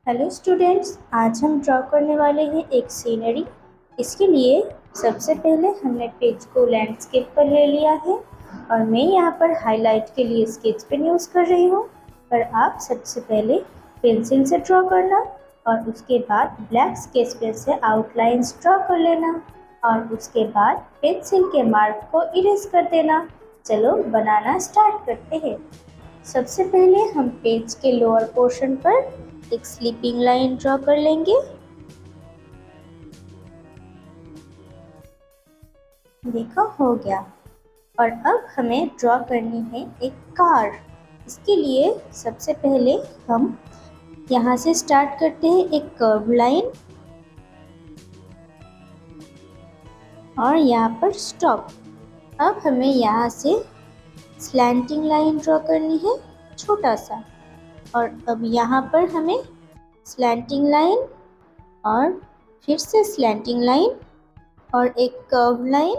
Hello students, आज हम draw करने वाले हैं एक सीनरी। इसके लिए सबसे पहले हमने पेज को लैंडस्केप पर ले लिया है और मैं यहाँ पर हाईलाइट के लिए स्केच पेन यूज़ कर रही हूँ। पर आप सबसे पहले पेंसिल से ड्रॉ करना और उसके बाद ब्लैक स्केच पेन से आउटलाइंस ड्रॉ कर लेना और उसके बाद पेंसिल के मार्क को इरेज कर देना। चलो बनाना स्टार्ट करते हैं। सबसे पहले हम पेज के लोअर पोर्शन पर एक स्लीपिंग लाइन ड्रॉ कर लेंगे। देखो हो गया। और अब हमें ड्रॉ करनी है एक कार। इसके लिए सबसे पहले हम यहाँ से स्टार्ट करते हैं एक कर्व लाइन और यहाँ पर स्टॉप। अब हमें यहाँ से स्लैंटिंग लाइन ड्रॉ करनी है छोटा सा, और अब यहाँ पर हमें स्लैंटिंग लाइन और फिर से स्लैंटिंग लाइन और एक कर्व लाइन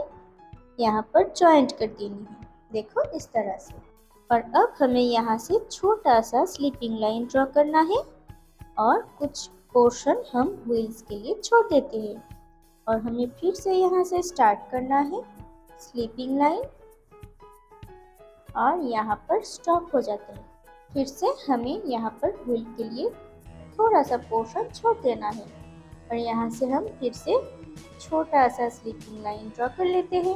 यहाँ पर जॉइंट कर देनी है। देखो इस तरह से। और अब हमें यहाँ से छोटा सा स्लीपिंग लाइन ड्रॉ करना है और कुछ पोर्शन हम व्हील्स के लिए छोड़ देते हैं। और हमें फिर से यहाँ से स्टार्ट करना है स्लीपिंग लाइन और यहाँ पर स्टॉप हो जाते हैं। फिर से हमें यहाँ पर व्हील के लिए थोड़ा सा पोर्शन छोड़ देना है और यहाँ से हम फिर से छोटा सा स्लीपिंग लाइन ड्रॉ कर लेते हैं।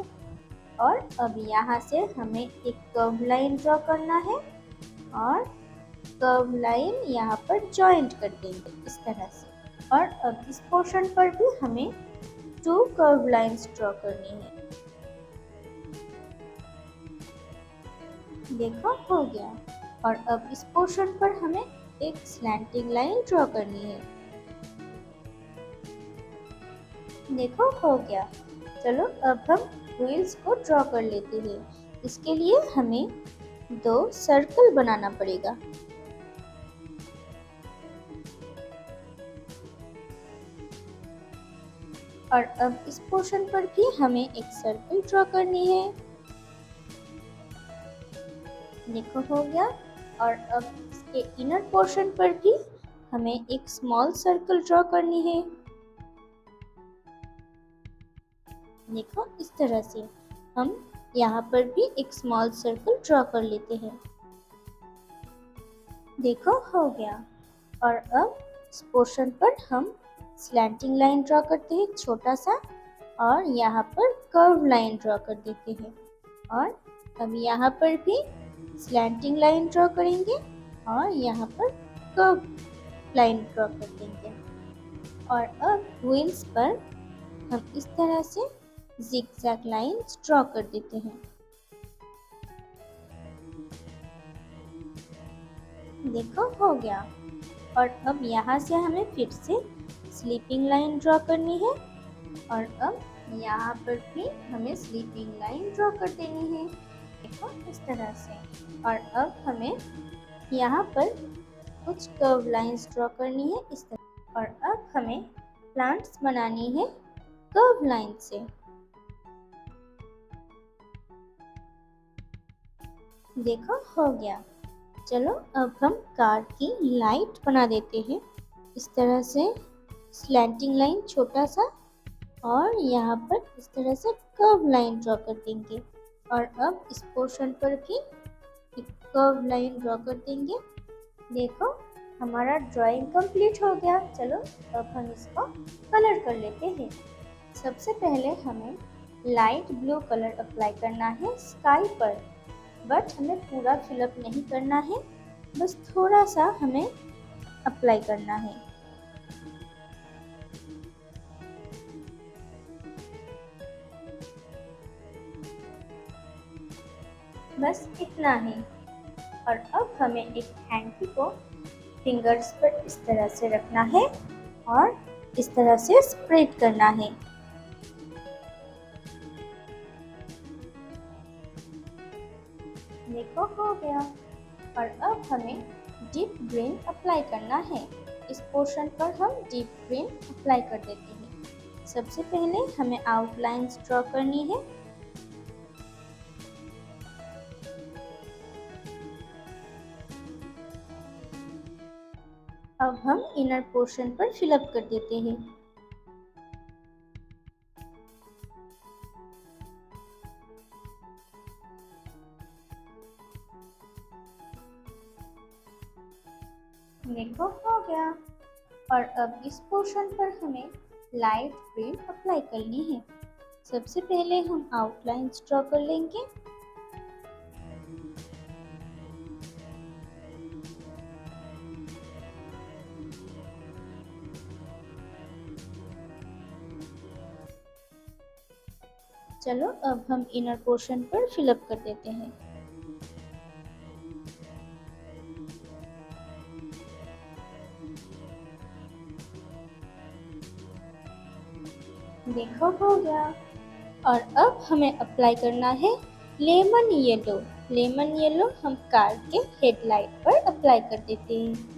और अब यहाँ से हमें एक कर्व लाइन ड्रॉ करना है और कर्व लाइन यहाँ पर जॉइंट कर देंगे इस तरह से। और अब इस पोर्शन पर भी हमें 2 कर्व लाइंस ड्रॉ करनी है। देखो हो गया। और अब इस पोर्शन पर हमें एक स्लैंटिंग लाइन ड्रॉ करनी है। देखो हो गया। चलो अब हम व्हील्स को ड्रॉ कर लेते हैं। इसके लिए हमें 2 सर्कल बनाना पड़ेगा। और अब इस पोर्शन पर भी हमें एक सर्कल ड्रॉ करनी है। देखो हो गया। और अब इसके इनर पोर्शन पर भी हमें एक स्मॉल सर्कल ड्रॉ करनी है। देखो इस तरह से हम यहाँ पर भी एक स्मॉल सर्कल ड्रॉ कर लेते हैं। देखो हो गया। और अब इस पोर्शन पर हम स्लैंटिंग लाइन ड्रॉ करते हैं छोटा सा और यहाँ पर कर्व लाइन ड्रॉ कर देते हैं। और अब यहाँ पर भी स्लैंटिंग लाइन ड्रॉ करेंगे और यहाँ पर कर्व लाइन ड्रॉ कर देंगे। और अब व्हील्स पर हम इस तरह से जिगजैग लाइंस ड्रॉ कर देते हैं। देखो हो गया। और अब यहाँ से हमें फिर से स्लीपिंग लाइन ड्रॉ करनी है और अब यहाँ पर भी हमें स्लीपिंग लाइन ड्रॉ कर देनी है। देखो इस तरह से। और अब हमें यहाँ पर कुछ कर्व लाइंस ड्रॉ करनी है इस तरह। और अब हमें प्लांट्स बनानी है कर्व लाइन से। देखो हो गया। चलो अब हम कार की लाइट बना देते हैं इस तरह से। स्लैंटिंग लाइन छोटा सा और यहाँ पर इस तरह से कर्व लाइन ड्रॉ कर देंगे। और अब इस पोर्शन पर भी एक कर्व लाइन ड्रॉ कर देंगे। देखो हमारा ड्राइंग कंप्लीट हो गया। चलो अब हम इसको कलर कर लेते हैं। सबसे पहले हमें लाइट ब्लू कलर अप्लाई करना है स्काई पर, बट हमें पूरा फिलअप नहीं करना है, बस थोड़ा सा हमें अप्लाई करना है। बस इतना ही। और अब हमें एक हैंकी को फिंगर्स पर इस तरह से रखना है और इस तरह से स्प्रेड करना है। देखो हो गया। और अब हमें डीप ग्रीन अप्लाई करना है। इस पोर्शन पर हम डीप ग्रीन अप्लाई कर देते हैं। सबसे पहले हमें आउटलाइंस ड्रॉ करनी है। अब हम इनर पोर्शन पर फिलअप कर देते हैं। देखो हो गया। और अब इस पोर्शन पर हमें लाइट ग्रीन अप्लाई करनी है। सबसे पहले हम आउटलाइंस ड्रॉ कर लेंगे। चलो अब हम इनर पोर्शन पर फिलअप कर देते हैं। देखो हो गया। और अब हमें अप्लाई करना है लेमन येलो। लेमन येलो हम कार के हेडलाइट पर अप्लाई कर देते हैं।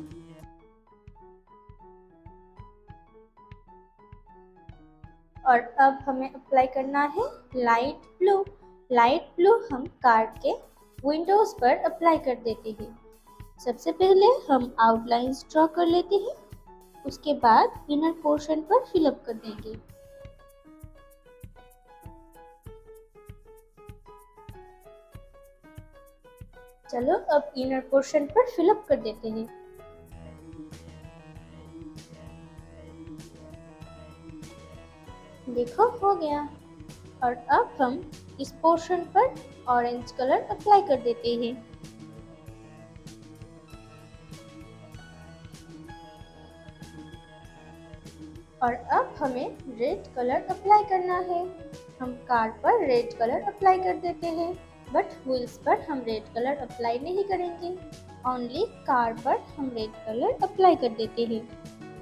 और अब हमें अप्लाई करना है लाइट ब्लू। लाइट ब्लू हम कार के विंडोज पर अप्लाई कर देते हैं। सबसे पहले हम आउटलाइंस ड्रॉ कर लेते हैं, उसके बाद इनर पोर्शन पर फिलअप कर देंगे। चलो अब इनर पोर्शन पर फिलअप कर देते हैं। देखो हो गया। और अब हम इस पोर्शन पर ऑरेंज कलर अप्लाई कर देते हैं। और अब हमें रेड कलर अप्लाई करना है। हम कार पर रेड कलर अप्लाई कर देते हैं, बट व्हील्स पर हम रेड कलर अप्लाई नहीं करेंगे। ओनली कार पर हम रेड कलर अप्लाई कर देते हैं।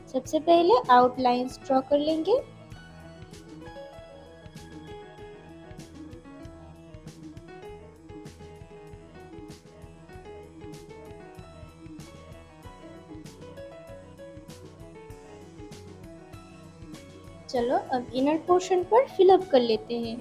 सबसे पहले आउटलाइंस ड्रॉ कर लेंगे। चलो अब इनर पोर्शन पर फिलअप कर लेते हैं।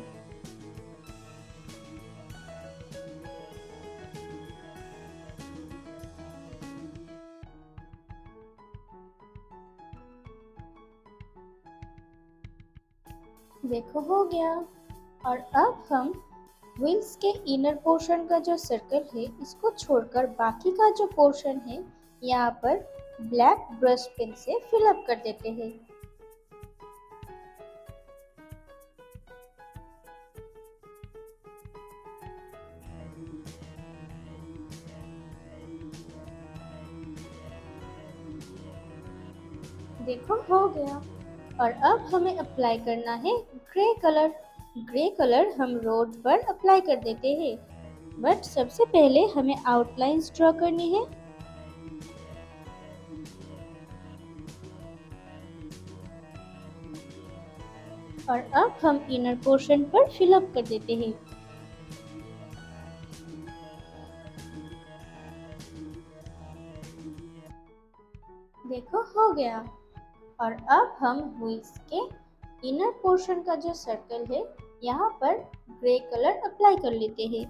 देखो हो गया। और अब हम व्हील्स के इनर पोर्शन का जो सर्कल है इसको छोड़कर बाकी का जो पोर्शन है यहाँ पर ब्लैक ब्रश पेन से फिलअप कर देते हैं। देखो हो गया। और अब हमें अप्लाई करना है ग्रे कलर। ग्रे कलर हम रोड पर अप्लाई कर देते हैं, बट सबसे पहले हमें आउटलाइंस ड्रॉ करनी है। और अब हम इनर पोर्शन पर फिलअप कर देते हैं। देखो हो गया। और अब हम व्हील्स के इनर पोर्शन का जो सर्कल है यहाँ पर ग्रे कलर अप्लाई कर लेते हैं।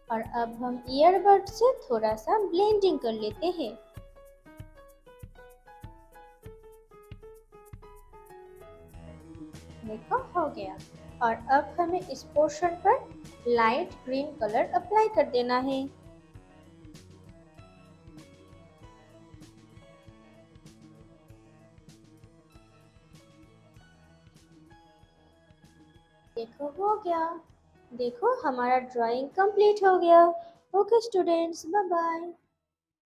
और अब हम ईयरबड से थोड़ा सा ब्लेंडिंग कर लेते हैं। देखो हो गया। और अब हमें इस पोर्शन पर लाइट ग्रीन कलर अप्लाई कर देना है। देखो हो गया। देखो हमारा ड्राइंग कंप्लीट हो गया। Okay students, bye bye.